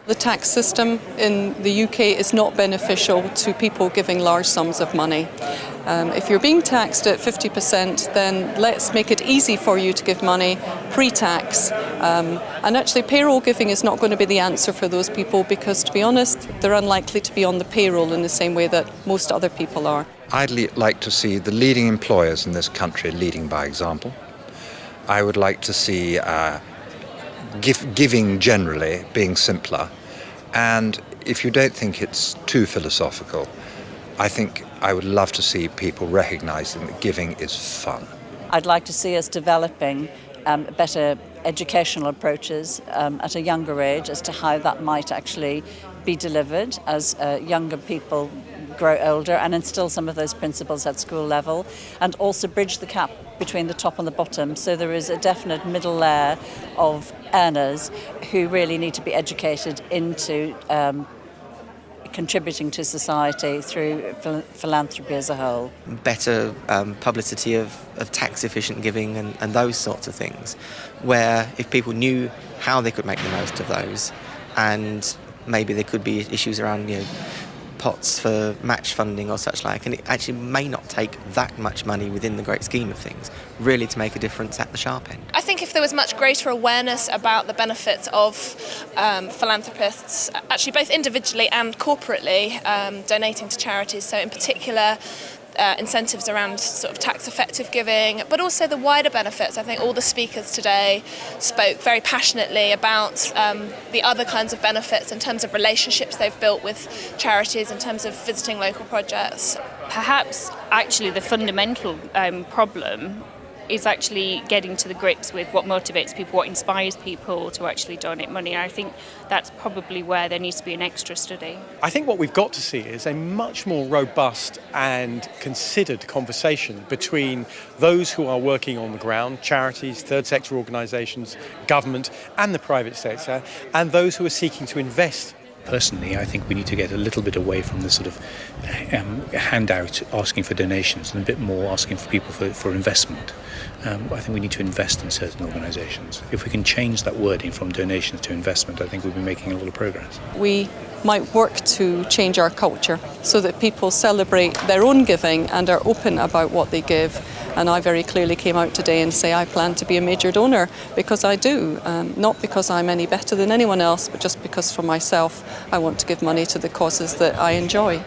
The tax system in the UK is not beneficial to people giving large sums of money. If you're being taxed at 50%, then let's make it easy for you to give money pre-tax. And actually payroll giving is not going to be the answer for those people because, to be honest, they're unlikely to be on the payroll in the same way that most other people are. I'd like to see the leading employers in this country leading by example. I would like to see giving generally being simpler, and if you don't think it's too philosophical, I think I would love to see people recognising that giving is fun. I'd like to see us developing better educational approaches at a younger age as to how that might actually be delivered as younger people grow older, and instill some of those principles at school level, and also bridge the gap between the top and the bottom, so there is a definite middle layer of earners who really need to be educated into contributing to society through philanthropy as a whole. Better publicity of tax-efficient giving and those sorts of things, where if people knew how they could make the most of those, and maybe there could be issues around, pots for match funding or such like, and it actually may not take that much money within the great scheme of things really to make a difference at the sharp end. I think if there was much greater awareness about the benefits of philanthropists, actually both individually and corporately, donating to charities, so in particular incentives around sort of tax-effective giving, but also the wider benefits. I think all the speakers today spoke very passionately about the other kinds of benefits in terms of relationships they've built with charities, in terms of visiting local projects. Perhaps actually the fundamental problem is actually getting to the grips with what motivates people, what inspires people to actually donate money. I think that's probably where there needs to be an extra study. I think what we've got to see is a much more robust and considered conversation between those who are working on the ground, charities, third sector organisations, government and the private sector, and those who are seeking to invest. Personally, I think we need to get a little bit away from the sort of handout asking for donations and a bit more asking for people for investment. I think we need to invest in certain organisations. If we can change that wording from donations to investment, I think we'll be making a lot of progress. We might work to change our culture so that people celebrate their own giving and are open about what they give. And I very clearly came out today and say I plan to be a major donor because I do, not because I'm any better than anyone else, but just because for myself I want to give money to the causes that I enjoy.